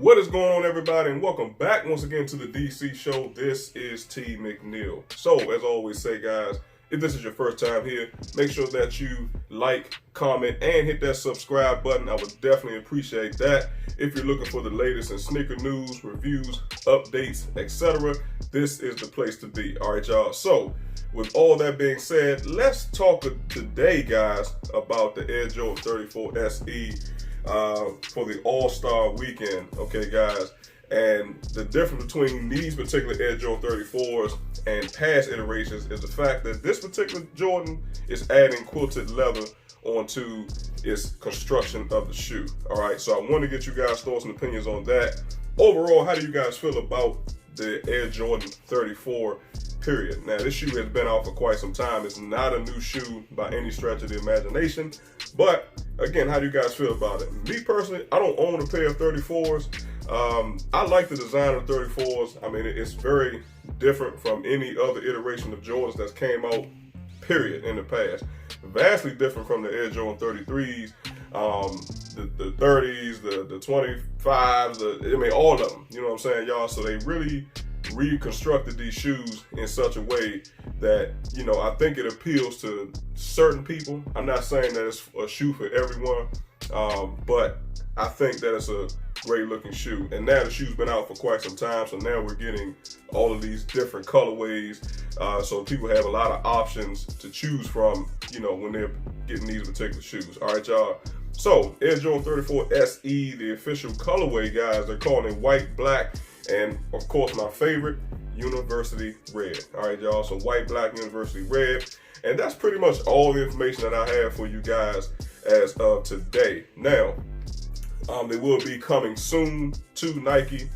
What is going on, everybody, and welcome back once again to the DC show. This is T. McNeil. So, as I always say, guys, if this is your first time here, make sure that you like, comment, and hit that subscribe button. I would definitely appreciate that. If you're looking for the latest in sneaker news, reviews, updates, etc., this is the place to be. All right, y'all. So, with all that being said, let's talk today, guys, about the Air Jordan 34 SE for the All-Star weekend. Okay, guys. And the difference between these particular Air Jordan 34s and past iterations is the fact that this particular Jordan is adding quilted leather onto its construction of the shoe. All right, so I want to get you guys' thoughts and opinions on that. Overall, how do you guys feel about the Air Jordan 34 period? Now, this shoe has been out for quite some time. It's not a new shoe by any stretch of the imagination. But again, how do you guys feel about it? Me personally, I don't own a pair of 34s. I like the design of 34s. I mean, it's very different from any other iteration of Jordans that's came out, period, in the past. Vastly different from the Air Jordan 33s, the 30s, the 25s, I mean, all of them. You know what I'm saying, y'all? So they really reconstructed these shoes in such a way that, you know, I think it appeals to certain people. I'm not saying that it's a shoe for everyone, but I think that it's a great looking shoe. And now the shoe's been out for quite some time, so now we're getting all of these different colorways, so people have a lot of options to choose from, you know, when they're getting these particular shoes. All right, y'all. So Air Jordan 34 SE, the official colorway, guys, they're calling it white, black, and of course my favorite, university red. All right, y'all. So white, black, university red. And that's pretty much all the information that I have for you guys as of today. Now, they will be coming soon to Nike,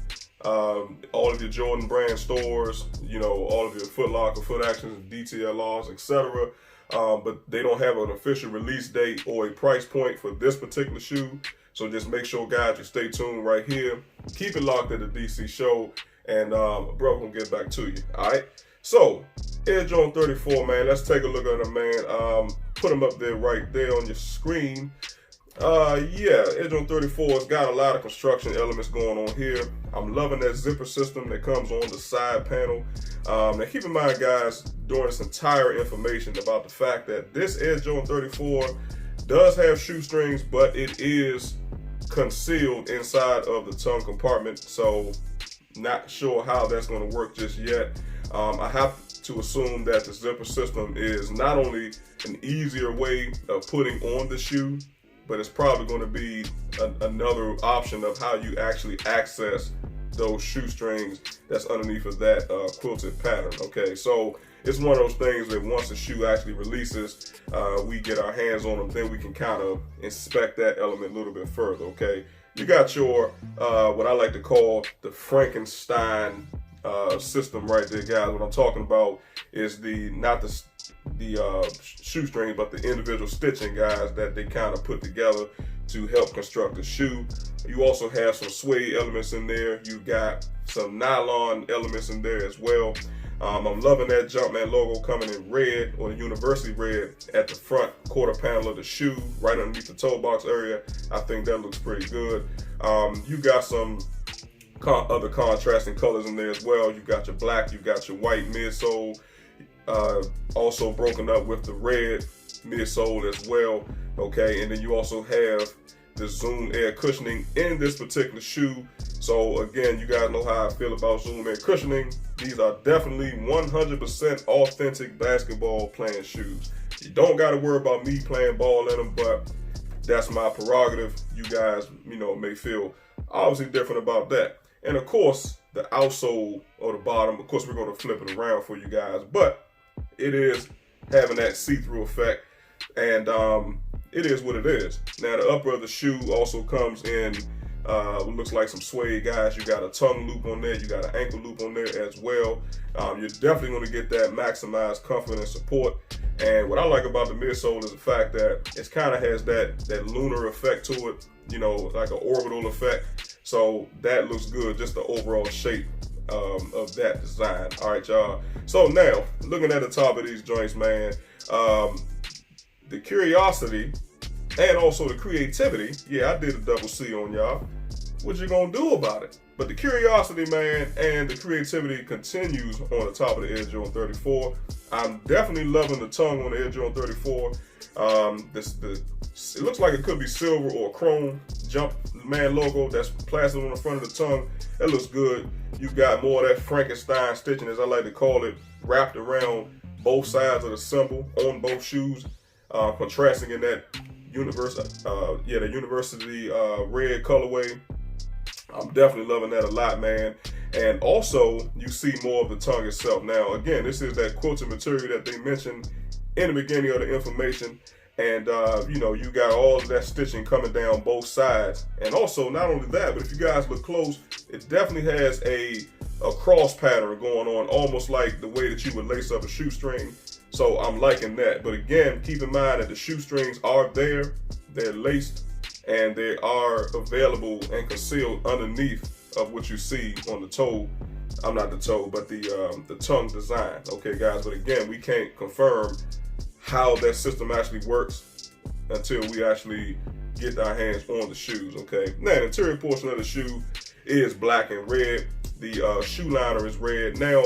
all of your Jordan brand stores, you know, all of your Foot Locker, Foot Actions, DTLRs, etc. But they don't have an official release date or a price point for this particular shoe. So just make sure, guys, you stay tuned right here. Keep it locked at the DC show, and bro, gonna get back to you. All right. So Air Jordan 34, man. Let's take a look at them, man. Put them up there, right there on your screen. Yeah, Air Jordan 34 has got a lot of construction elements going on here. I'm loving that zipper system that comes on the side panel. Now keep in mind, guys, during this entire information about the fact that this Air Jordan 34 does have shoestrings, but it is concealed inside of the tongue compartment, so not sure how that's going to work just yet. I have to assume that the zipper system is not only an easier way of putting on the shoe, but it's probably going to be another option of how you actually access those shoestrings that's underneath of that quilted pattern. Okay, so it's one of those things that once the shoe actually releases, we get our hands on them, then we can kind of inspect that element a little bit further. Okay, you got your what I like to call the Frankenstein system right there, guys. What I'm talking about is not the shoestring, but the individual stitching, guys, that they kind of put together to help construct the shoe. You also have some suede elements in there. You got some nylon elements in there as well. I'm loving that Jumpman logo coming in red, or the university red, at the front quarter panel of the shoe, right underneath the toe box area. I think that looks pretty good. You got some other contrasting colors in there as well. You got your black, you got your white midsole, also broken up with the red midsole as well. Okay, and then you also have the Zoom Air cushioning in this particular shoe. So again, you guys know how I feel about Zoom Air cushioning. These are definitely 100% authentic basketball playing shoes. You don't got to worry about me playing ball in them, but that's my prerogative. You guys, you know, may feel obviously different about that. And of course, the outsole or the bottom, of course, we're going to flip it around for you guys, but it is having that see-through effect, and it is what it is. Now, the upper of the shoe also comes in what looks like some suede, guys. You got a tongue loop on there, you got an ankle loop on there as well. You're definitely going to get that maximized comfort and support. And what I like about the midsole is the fact that it kind of has that lunar effect to it, you know, like an orbital effect. So that looks good, just the overall shape of that design. All right, y'all. So now, looking at the top of these joints, man, the curiosity and also the creativity, yeah, I did a double C on y'all. what you gonna do about it? But the curiosity, man, and the creativity continues on the top of the Air Jordan 34. I'm definitely loving the tongue on the Air Jordan 34. It looks like it could be silver or chrome Jumpman logo that's plastered on the front of the tongue. That looks good. You got more of that Frankenstein stitching, as I like to call it, wrapped around both sides of the symbol on both shoes, contrasting in that the university red colorway. I'm definitely loving that a lot, man. And also, you see more of the tongue itself. Now, again, this is that quilted material that they mentioned in the beginning of the information. And, you got all of that stitching coming down both sides. And also, not only that, but if you guys look close, it definitely has a cross pattern going on, almost like the way that you would lace up a shoestring. So I'm liking that. But again, keep in mind that the shoestrings are there, they're laced, and they are available and concealed underneath of what you see on the toe. I'm not the toe, but the tongue design. Okay, guys, but again, we can't confirm how that system actually works until we actually get our hands on the shoes, okay? Now, the interior portion of the shoe is black and red. The shoe liner is red. Now,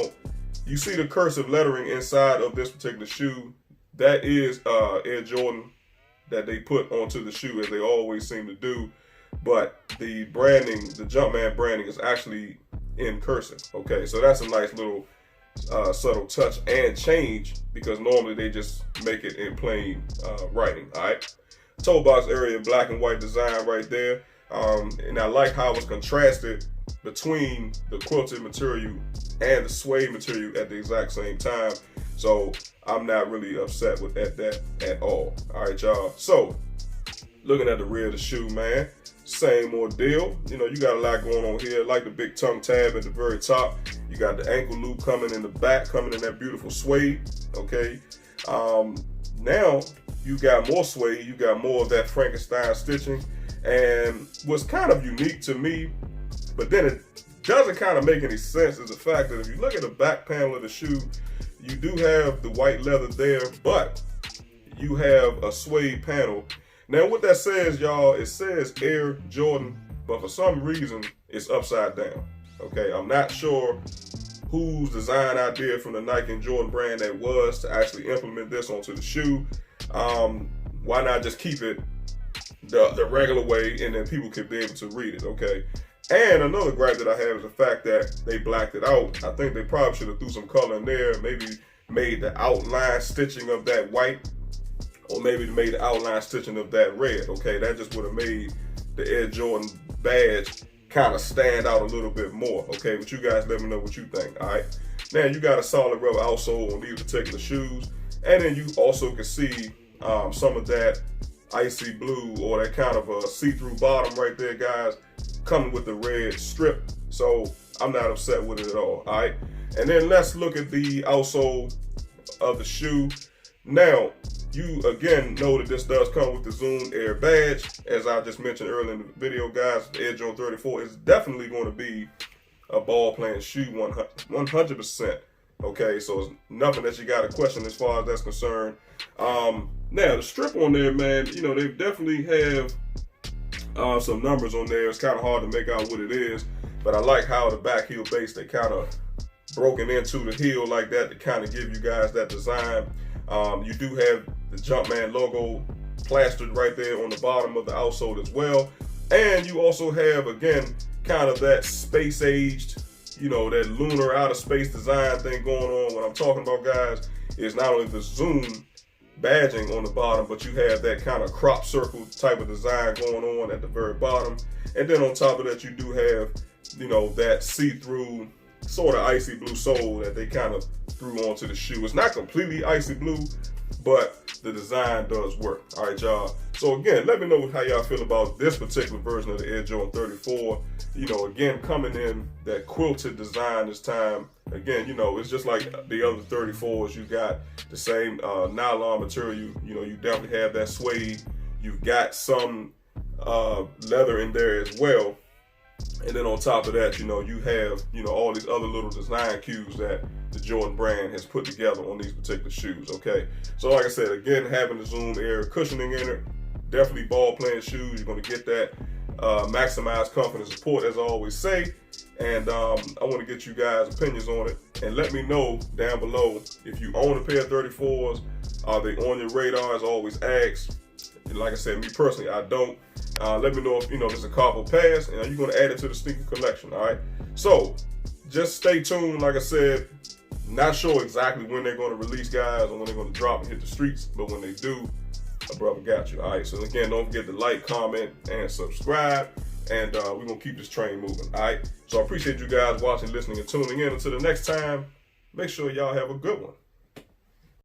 you see the cursive lettering inside of this particular shoe. That is Air Jordan that they put onto the shoe, as they always seem to do. But the branding, the Jumpman branding, is actually in cursive, okay? So that's a nice little subtle touch and change, because normally they just make it in plain writing. All right, toe box area, black and white design right there, and I like how it's contrasted between the quilted material and the suede material at the exact same time. So I'm not really upset with that at all. All right, y'all. So looking at the rear of the shoe, man, same ordeal. You got a lot going on here. Like the big tongue tab at the very top. You got the ankle loop coming in the back, coming in that beautiful suede, okay? Now, you got more suede, you got more of that Frankenstein stitching, and what's kind of unique to me, but then it doesn't kind of make any sense, is the fact that if you look at the back panel of the shoe, you do have the white leather there, but you have a suede panel. Now, what that says, y'all, it says Air Jordan, but for some reason, it's upside down. Okay, I'm not sure whose design idea from the Nike and Jordan brand that was to actually implement this onto the shoe. Why not just keep it the regular way, and then people can be able to read it, okay? And another gripe that I have is the fact that they blacked it out. I think they probably should have threw some color in there, maybe made the outline stitching of that white, or maybe made the outline stitching of that red, okay? That just would have made the Air Jordan badge kind of stand out a little bit more, okay? But you guys let me know what you think, all right? Now, you got a solid rubber outsole on these particular shoes, and then you also can see some of that icy blue, or that kind of a see-through bottom right there, guys, coming with the red strip. So I'm not upset with it at all right? And then let's look at the outsole of the shoe. Now, you again know that this does come with the Zoom Air badge. As I just mentioned earlier in the video, guys, the Air Jordan 34 is definitely going to be a ball playing shoe 100%. Okay, so it's nothing that you got to question as far as that's concerned. Now, the strip on there, man, they definitely have some numbers on there. It's kind of hard to make out what it is, but I like how the back heel base, they kind of broken into the heel like that to kind of give you guys that design. You do have the Jumpman logo plastered right there on the bottom of the outsole as well. And you also have, again, kind of that space-aged, that lunar outer space design thing going on. What I'm talking about, guys, is not only the Zoom badging on the bottom, but you have that kind of crop circle type of design going on at the very bottom. And then on top of that, you do have, that see-through sort of icy blue sole that they kind of threw onto the shoe. It's not completely icy blue, but the design does work. All right, y'all. So again, let me know how y'all feel about this particular version of the Air Jordan 34. Again, coming in that quilted design this time. Again, it's just like the other 34s. You got the same nylon material. You definitely have that suede. You've got some leather in there as well. And then on top of that, you have, all these other little design cues that the Jordan brand has put together on these particular shoes, okay? So like I said, again, having the Zoom Air cushioning in it, definitely ball playing shoes. You're going to get that maximize confidence support, as I always say. And I want to get you guys' opinions on it. And let me know down below if you own a pair of 34s. Are they on your radar? As I always ask. Like I said, me personally, I don't. Let me know if there's a couple pass, and are you going to add it to the sneaker collection? All right. So just stay tuned. Like I said, not sure exactly when they're going to release, guys, or when they're going to drop and hit the streets. But when they do, a brother got you. All right. So again, don't forget to like, comment, and subscribe. And we're going to keep this train moving. All right. So I appreciate you guys watching, listening, and tuning in. Until the next time, make sure y'all have a good one.